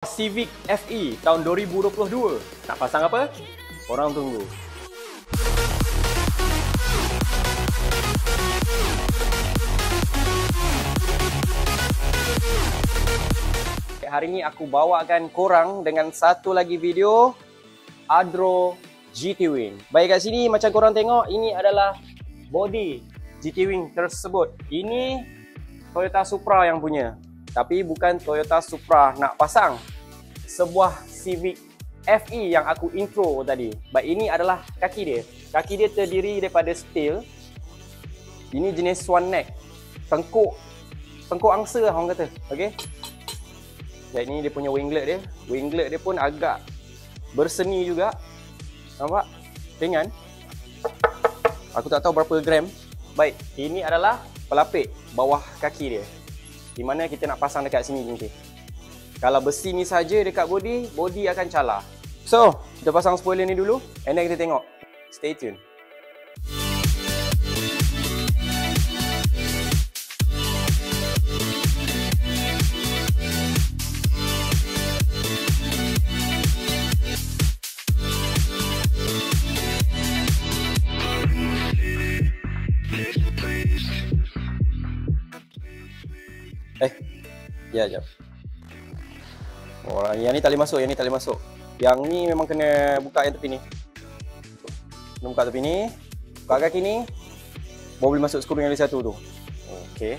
Civic FE tahun 2022. Nak pasang apa? Korang tunggu. Hari ni aku bawakan korang dengan satu lagi video Adro GT Wing. Baik, kat sini macam korang tengok, ini adalah body GT Wing tersebut. Ini Toyota Supra yang punya. Tapi bukan Toyota Supra nak pasang. Sebuah Civic FE yang aku intro tadi. Baik, ini adalah kaki dia. Kaki dia terdiri daripada steel. Ini jenis swan neck. Tengkuk angsa lah orang kata. Okey. Dan ini dia punya winglet dia. Winglet dia pun agak berseni juga. Nampak? Ringan. Aku tak tahu berapa gram. Baik, ini adalah pelapik bawah kaki dia. Di mana kita nak pasang dekat sini nanti. Kalau besi ni saja dekat body akan calar. So, kita pasang spoiler ni dulu and then kita tengok. Stay tune. Ya, jap. Oh, yang ni tali masuk, yang ni tali masuk. Yang ni memang kena buka yang tepi ni. Kena buka tepi ni, buka kaki ni, baru boleh masuk skru yang lagi satu tu. Okey.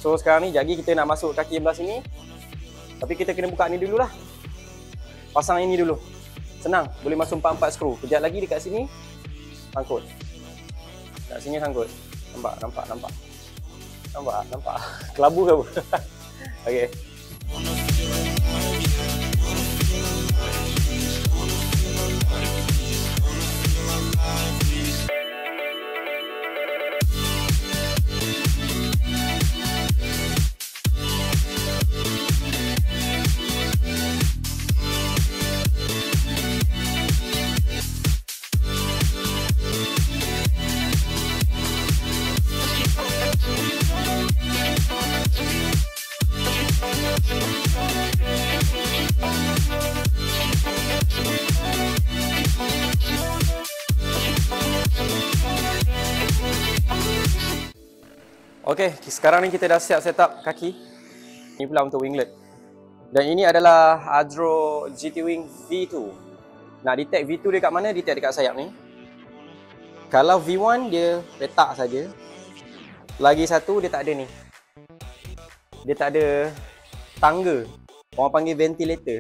So sekarang ni jagi kita nak masuk kaki yang belah sini. Tapi kita kena buka ni dululah. Pasang ini dulu. Senang, boleh masuk 4 skru. Kejap lagi dekat sini sangkut. Dekat sini sangkut. Nampak. Kelabu ke apa? Okey. Okey, sekarang ni kita dah siap set up kaki. Ini pula untuk winglet. Dan ini adalah Adro GT Wing V2. Nak detect V2 dia kat mana? Detect dekat sayap ni. Kalau V1 dia letak saja. Lagi satu dia tak ada ni. Dia tak ada tangga. Orang panggil ventilator.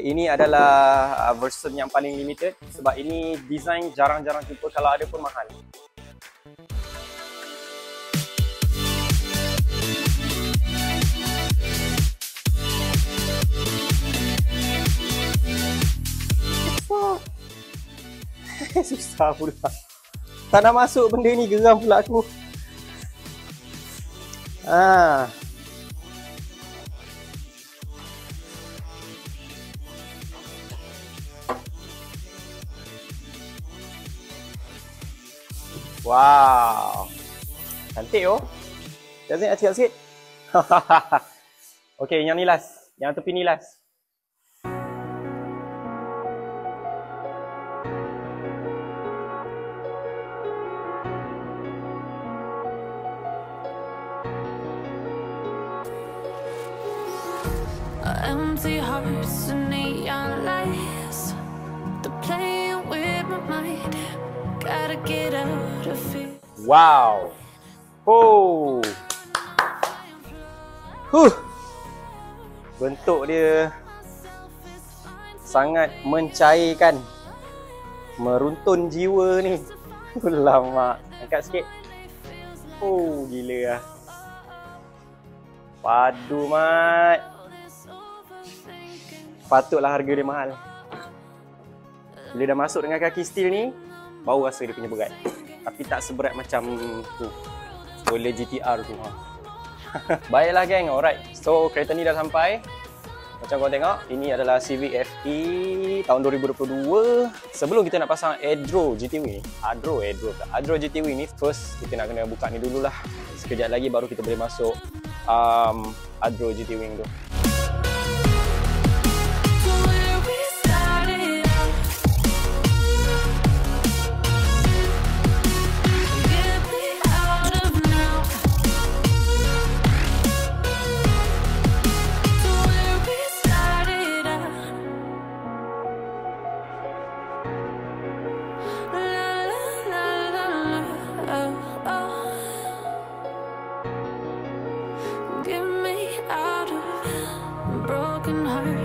Ini adalah version yang paling limited sebab ini design jarang-jarang jumpa, kalau ada pun mahal. Susah pula. Tak nak masuk benda ni, geram pula aku. Wow. Cantik oh. Jangan sikit. Okey, yang ni last. Yang tepi ni last. Empty hearts and neon lights. They're playing with my mind. Gotta get out of here. Wow. Oh. Bentuk dia sangat mencairkan. Meruntun jiwa ni. Lama. Angkat sikit. Oh, gila lah. Padu mat. Patutlah harga dia mahal. Bila dah masuk dengan kaki steel ni, baru rasa dia punya berat. Tapi tak seberat macam tu oleh GTR tu. Baiklah geng, alright. So kereta ni dah sampai. Macam korang tengok, ini adalah Civic FE tahun 2022. Sebelum kita nak pasang Adro GT Wing, Adro GT Wing ni, first kita nak kena buka ni dululah. Sekejap lagi baru kita boleh masuk Adro GT Wing tu.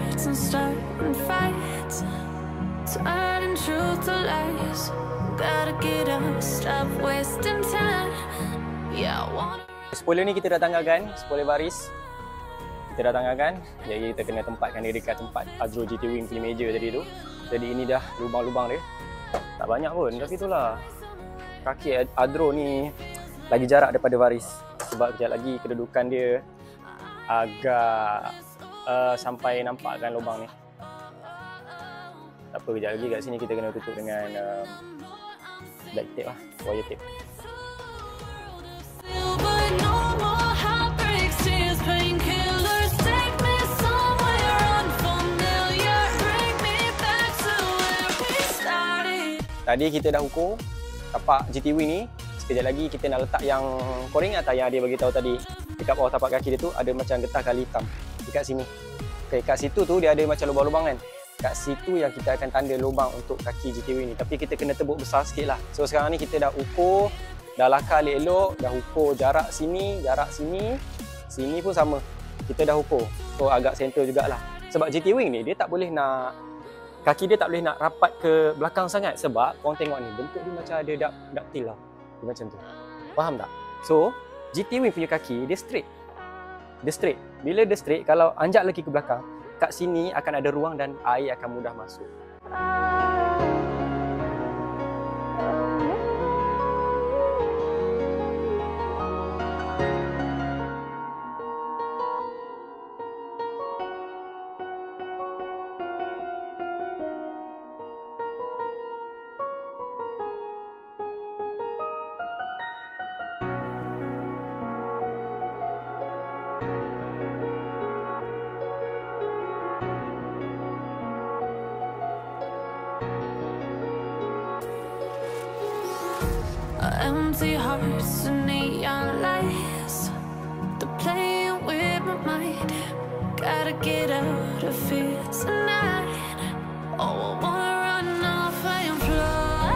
hearts and starting fights, turning truth to lies. Gotta get up, stop wasting time. Yeah, I wanna... Spoiler ni kita dah tanggalkan, spoiler baris. Kita dah tanggalkan, jadi kita kena tempatkan dia dekat tempat Adro GT Wing punya meja tadi tu. Jadi ini dah lubang-lubang dia. Tak banyak pun, tapi itulah. Kaki Adro ni lagi jarak daripada baris. Sebab kejap lagi kedudukan dia agak sampai nampakkan lubang ni. Tak apa, kejap lagi kat sini kita kena tutup dengan black tape lah, wire tape. Tadi kita dah ukur tapak GT Wing ni. Sekejap lagi kita nak letak yang koreng atas yang dia bagi tahu tadi. Dekat bawah tapak kaki dia tu ada macam getah kali hitam. Dekat sini. Okay, kat situ tu dia ada macam lubang-lubang kan. Kat situ yang kita akan tanda lubang untuk kaki GT Wing ni. Tapi kita kena tebuk besar sikit lah. So sekarang ni kita dah ukur, dah lakar elok-elok, dah ukur jarak sini, sini pun sama. Kita dah ukur. So agak center jugalah. Sebab GT Wing ni dia tak boleh nak, kaki dia tak boleh nak rapat ke belakang sangat. Sebab korang tengok ni, bentuk dia macam ada daktil lah. Dia macam tu. Faham tak? So, GT Wing punya kaki, dia straight. Dia straight. Bila dia straight, kalau anjak lagi ke belakang, kat sini akan ada ruang dan air akan mudah masuk. Empty hearts and neon lights, they're playing with my mind. Gotta get out of here tonight. Oh, I wanna run off and fly.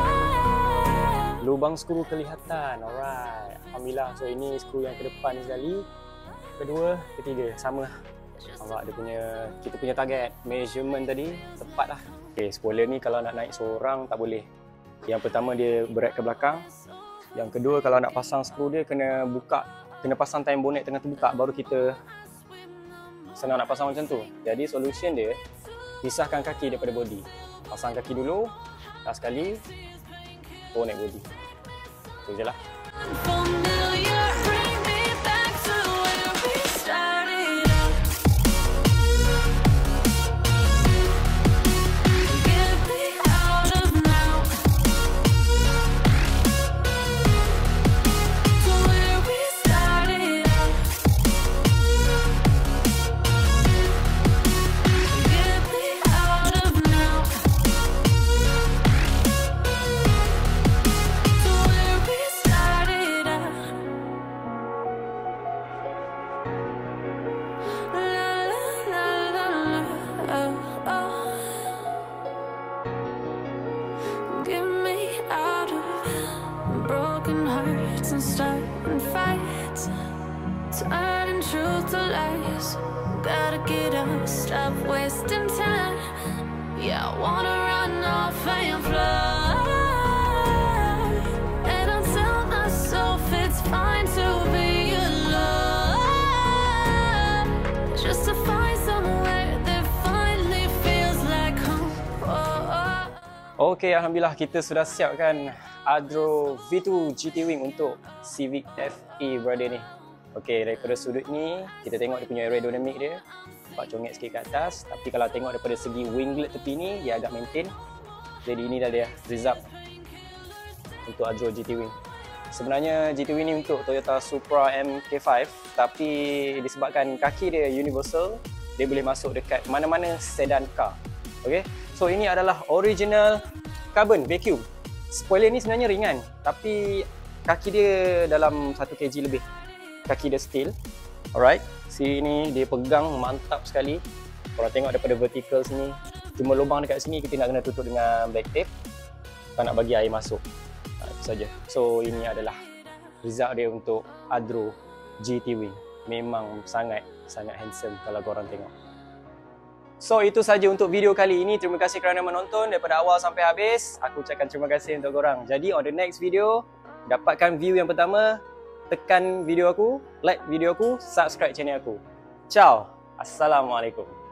Lubang skru kelihatan. Alright. Alhamdulillah. So ini skru yang ke depan sekali. Kedua, ketiga. Sama. Nampak dia punya, kita punya target measurement tadi tepat lah. Okay, spoiler ni kalau nak naik seorang tak boleh. Yang pertama dia berat ke belakang. Yang kedua, kalau nak pasang skru dia kena buka, kena pasang time bonnet tengah terbuka, baru kita senang nak pasang macam tu. Jadi solution dia, pisahkan kaki daripada body. Pasang kaki dulu, last sekali naik body. Itu je lah. And starting fights, turning truth to lies. Gotta get up, stop wasting time. Yeah, I wanna run off and fly. And I tell myself it's fine to be alone, just to find somewhere that finally feels like home. Okay, Alhamdulillah kita sudah siapkan Adro V2 GT Wing untuk Civic FE brother ni. Okey, daripada sudut ni kita tengok dia punya aerodynamic dia. Nampak congek sikit ke atas, tapi kalau tengok daripada segi winglet tepi ni dia agak maintain. Jadi ini dah dia result untuk Adro GT Wing. Sebenarnya GT Wing ni untuk Toyota Supra MK5, tapi disebabkan kaki dia universal, dia boleh masuk dekat mana-mana sedan car. Okey. So ini adalah original carbon vacuum. Spoiler ni sebenarnya ringan, tapi kaki dia dalam 1 kg lebih. Kaki dia steel. Alright, sini dia pegang mantap sekali. Korang tengok daripada vertical sini, cuma lubang dekat sini kita nak kena tutup dengan black tape. Tak nak bagi air masuk. Itu saja. So ini adalah result dia untuk Adro GT Wing. Memang sangat handsome kalau korang tengok. So itu saja untuk video kali ini. Terima kasih kerana menonton daripada awal sampai habis. Aku ucapkan terima kasih untuk korang. Jadi on the next video, dapatkan view yang pertama, tekan video aku, like video aku, subscribe channel aku. Ciao. Assalamualaikum.